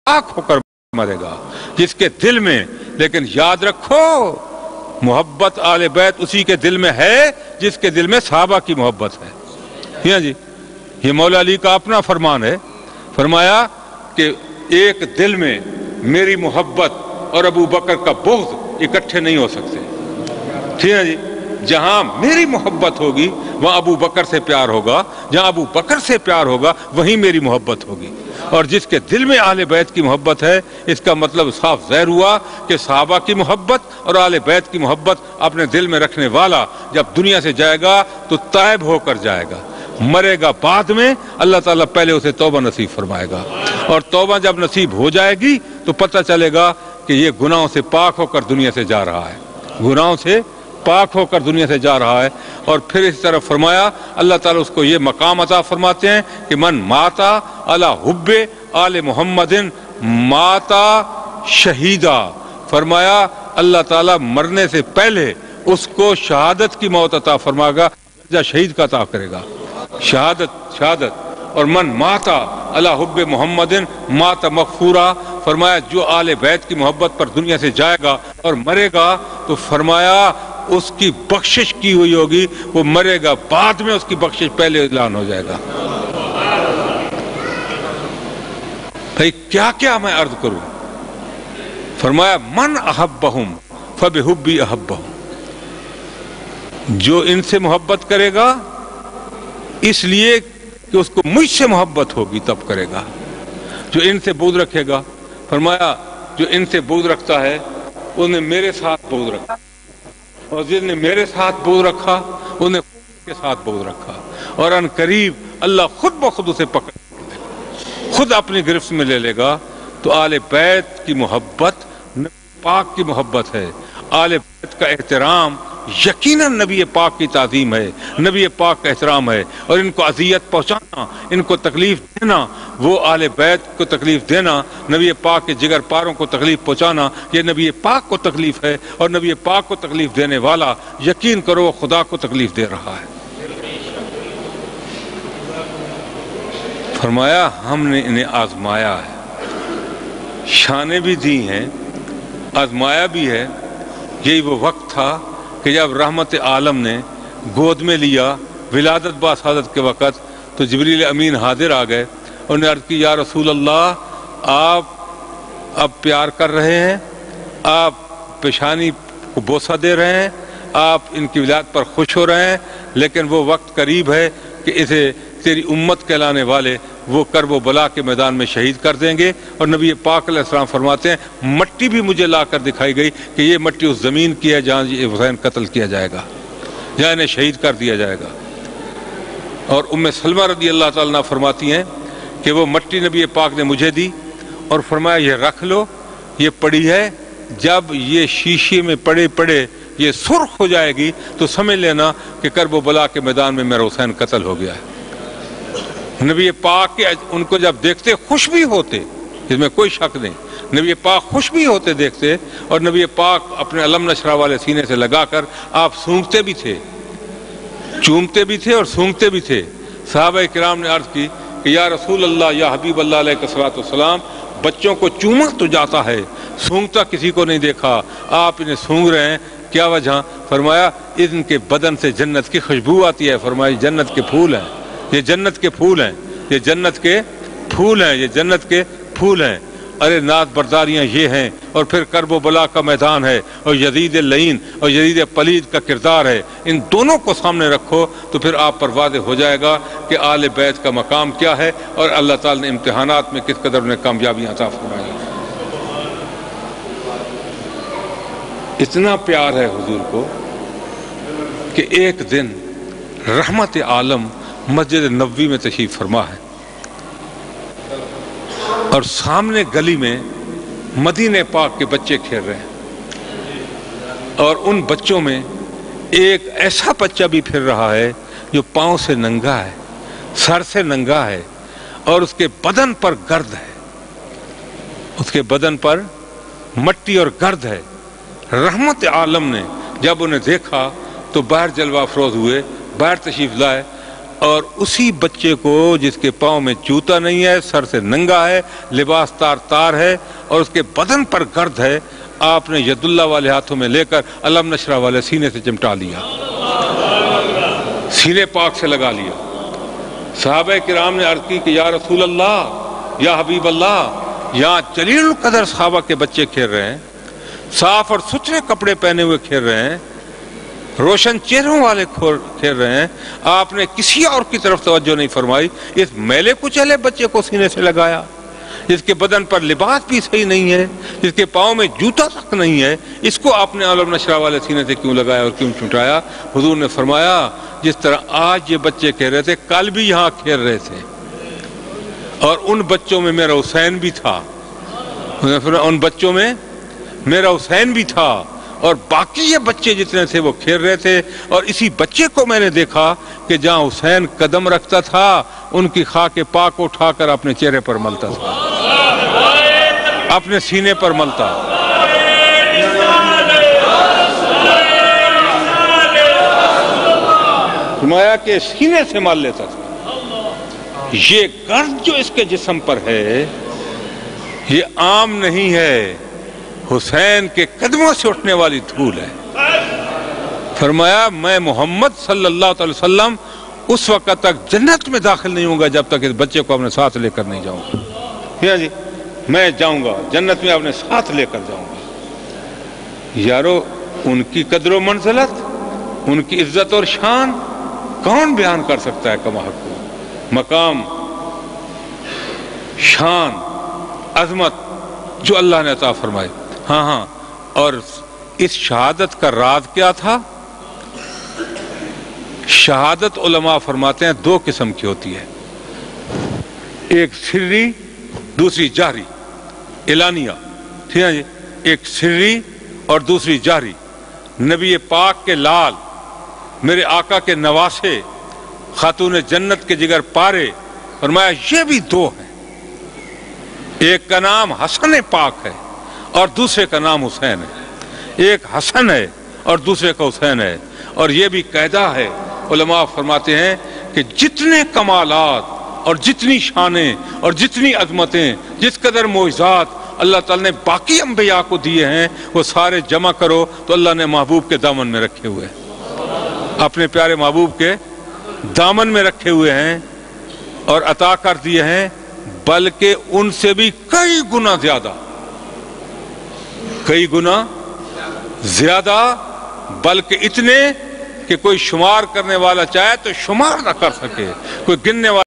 پاک ہو کر مرے گا، جس کے دل میں، لیکن یاد رکھو محبت آل بیت اسی کے دل میں ہے جس کے دل میں صحابہ کی محبت ہے۔ ہاں جی، یہ مولا علی کا اپنا فرمان ہے، فرمایا کہ ایک دل میں میری محبت اور ابو بکر کا بغض اکٹھے نہیں ہو سکتے۔ ٹھیک ہے جی، جہاں میری محبت ہوگی وہاں ابو بکر سے پیار ہوگا، جہاں ابو بکر سے پیار ہوگا وہیں میری محبت ہوگی۔ اور جس کے دل میں اہل بیت کی محبت ہے، اس کا مطلب صاف ظاہر ہوا کہ صحابہ کی محبت اور اہل بیت کی محبت اپنے دل میں رکھنے والا جب دنیا سے جائے گا تو تائب ہو کر جائے گا، مرے گا بعد میں، اللہ تعالیٰ پہلے اسے توبہ نصیب فرمائے گا، اور توبہ جب نصیب ہو جائے گی تو پتہ چلے گا کہ یہ گناہوں سے پاک ہو کر دنیا سے جا رہا ہے، گناہوں سے پاک ہو کر دنیا سے جا رہا ہے۔ اور پھر اس طرف فرمایا اللہ تعالیٰ اس کو یہ مقام عطا فرماتے ہیں کہ من ماتا علی حب آل محمد ماتا شہیدا، فرمایا اللہ تعالیٰ مرنے سے پہلے اس کو شہادت کی موت عطا فرمائے گا، درجہ شہید کا عطا کرے گا، شہادت۔ اور من ماتا علی حب محمد مات مغفورا، فرمایا جو آل بیت کی محبت پر دنیا سے جائے گا اور مرے گا تو فرمایا اس کی بخشش کی ہوئی ہوگی، وہ مرے گا بعد میں اس کی بخشش پہلے اعلان ہو جائے گا۔ بھائی کیا کیا میں عرض کروں، فرمایا من احبہم فبحبی احبہم، جو ان سے محبت کرے گا اس لیے کہ اس کو مجھ سے محبت ہوگی تب کرے گا، جو ان سے بغض رکھے گا، فرمایا جو ان سے بغض رکھتا ہے انہوں نے میرے ساتھ بغض رکھا، اور جس نے میرے ساتھ بغض رکھا انہوں نے خود کے ساتھ بغض رکھا، اور ان قریب اللہ خود بخود اسے پکڑ خود اپنی گرفت میں لے لے گا۔ تو آل بیت کی محبت نبی پاک کی محبت ہے، آل بیت کا احترام یقیناً نبی پاک کی تعظیم ہے، نبی پاک کا احترام ہے، اور ان کو اذیت پہنچانا، ان کو تکلیف دینا، وہ آل بیت کو تکلیف دینا، نبی پاک کے جگر پاروں کو تکلیف پہنچانا، یہ نبی پاک کو تکلیف ہے، اور نبی پاک کو تکلیف دینے والا یقین کرو وہ خدا کو تکلیف دے رہا ہے۔ فرمایا ہم نے انہیں آزمایا ہے، شانیں بھی دی ہیں، آزمایا بھی ہے۔ یہی وہ وقت تھا کہ جب رحمت عالم نے گود میں لیا ولادت باسعادت کے وقت، تو جبریل امین حاضر آ گئے، انہوں نے عرض کی یا رسول اللہ آپ اب پیار کر رہے ہیں، آپ پیشانی کو بوسہ دے رہے ہیں، آپ ان کی ولادت پر خوش ہو رہے ہیں، لیکن وہ وقت قریب ہے کہ اسے تیری امت کہلانے والے وہ کرب و بلا کے میدان میں شہید کر دیں گے۔ اور نبی پاک علیہ السلام فرماتے ہیں مٹی بھی مجھے لا کر دکھائی گئی کہ یہ مٹی اس زمین کی ہے جہاں یہ حسین قتل کیا جائے گا، جہاں انہیں شہید کر دیا جائے گا۔ اور ام سلمہ رضی اللہ تعالیٰ عنہ فرماتی ہیں کہ وہ مٹی نبی پاک نے مجھے دی اور فرمایا یہ رکھ لو، یہ پڑی ہے، جب یہ شیشے میں پڑے یہ سرخ ہو جائے گی تو سمجھ لینا کہ کرب و بلا کے میدان میں میرا حسین قتل ہو گیا ہے۔ نبی پاک کے ان کو جب دیکھتے خوش بھی ہوتے، اس میں کوئی شک نہیں، نبی پاک خوش بھی ہوتے دیکھتے، اور نبی پاک اپنے علم نشرہ والے سینے سے لگا کر آپ سونگتے بھی تھے، چومتے بھی تھے اور سونگتے بھی تھے۔ صحابہ کرام نے عرض کی کہ یا رسول اللہ یا حبیب اللہ علیہ الصلوۃ والسلام، بچوں کو چوما تو جاتا ہے، سونگتا کسی کو نہیں دیکھا، آپ انہیں سونگ رہے ہیں، کیا وجہ؟ فرمایا ان کے بدن سے جنت کی خوشبو آتی ہے، فرمایا جنت کے پھول ہیں، یہ جنت کے پھول ہیں، یہ جنت کے پھول ہیں، یہ جنت کے پھول ہیں۔ ارے ناز برداریاں یہ ہیں، اور پھر کرب و بلا کا میدان ہے، اور یزید لعین اور یزید پلید کا کردار ہے، ان دونوں کو سامنے رکھو تو پھر آپ پر واضح ہو جائے گا کہ آل بیت کا مقام کیا ہے، اور اللہ تعالیٰ نے امتحانات میں کس قدر انہیں کامیابیاں عطا فرمائی۔ اتنا پیار ہے حضور کو کہ ایک دن رحمت عالم مسجد نبوی میں تشریف فرما ہے، اور سامنے گلی میں مدینہ پاک کے بچے کھیل رہے ہیں، اور ان بچوں میں ایک ایسا بچہ بھی پھر رہا ہے جو پاؤں سے ننگا ہے، سر سے ننگا ہے، اور اس کے بدن پر گرد ہے، اس کے بدن پر مٹی اور گرد ہے۔ رحمت عالم نے جب انہیں دیکھا تو باہر جلوہ افروز ہوئے، باہر تشریف لائے، اور اسی بچے کو جس کے پاؤں میں جوتا نہیں ہے، سر سے ننگا ہے، لباس تار تار ہے اور اس کے بدن پر گرد ہے، آپ نے ید اللہ والے ہاتھوں میں لے کر علم نشرہ والے سینے سے چمٹا لیا، سینے پاک سے لگا لیا۔ صحابہ کرام نے عرض کی کہ یا رسول اللہ، یا حبیب اللہ، یہاں جلیل القدر صحابہ کے بچے کھیل رہے ہیں، صاف اور ستھرے کپڑے پہنے ہوئے کھیل رہے ہیں، روشن چہروں والے کھیل رہے ہیں، آپ نے کسی اور کی طرف توجہ نہیں فرمائی، اس میلے کچیلے بچے کو سینے سے لگایا، جس کے بدن پر لباس بھی صحیح نہیں ہے، جس کے پاؤں میں جوتا تک نہیں ہے، اس کو آپ نے علم نشرہ والے سینے سے کیوں لگایا اور کیوں چمٹایا؟ حضور نے فرمایا جس طرح آج یہ بچے کھیل رہے تھے کل بھی یہاں کھیل رہے تھے، اور ان بچوں میں میرا حسین بھی تھا، ان بچوں میں میرا حسین بھی تھا، اور باقی یہ بچے جتنے تھے وہ کھیل رہے تھے، اور اسی بچے کو میں نے دیکھا کہ جہاں حسین قدم رکھتا تھا ان کی خاک پاک اٹھا کر اپنے چہرے پر ملتا تھا، اپنے سینے پر ملتا۔ فرمایا کہ سینے سے مال لیتا تھا۔ یہ گرد جو اس کے جسم پر ہے یہ عام نہیں ہے، حسین کے قدموں سے اٹھنے والی دھول ہے۔ فرمایا میں محمد صلی اللہ علیہ وسلم اس وقت تک جنت میں داخل نہیں ہوں گا جب تک اس بچے کو اپنے ساتھ لے کر نہیں جاؤں گا۔ جی میں جاؤں گا جنت میں، اپنے ساتھ لے کر جاؤں گا۔ یارو ان کی قدر و منزلت، ان کی عزت اور شان کون بیان کر سکتا ہے کما حق کو؟ مقام، شان، عظمت جو اللہ نے عطا فرمائی۔ ہاں اور اس شہادت کا راز کیا تھا؟ شہادت علماء فرماتے ہیں دو قسم کی ہوتی ہے، ایک سری، دوسری جہری، اعلانیہ، ٹھیک ہے جی، ایک سری اور دوسری جہری۔ نبی پاک کے لال، میرے آقا کے نواسے، خاتون جنت کے جگر پارے، فرمایا یہ بھی دو ہیں، ایک کا نام حسن پاک ہے اور دوسرے کا نام حسین ہے، ایک حسن ہے اور دوسرے کا حسین ہے۔ اور یہ بھی قاعدہ ہے، علماء فرماتے ہیں کہ جتنے کمالات اور جتنی شانیں اور جتنی عظمتیں، جس قدر معجزات اللہ تعالیٰ نے باقی انبیاء کو دیے ہیں، وہ سارے جمع کرو تو اللہ نے محبوب کے دامن میں رکھے ہوئے ہیں، اپنے پیارے محبوب کے دامن میں رکھے ہوئے ہیں اور عطا کر دیے ہیں، بلکہ ان سے بھی کئی گنا زیادہ، کئی گنا زیادہ، بلکہ اتنے کہ کوئی شمار کرنے والا چاہے تو شمار نہ کر سکے، کوئی گننے والا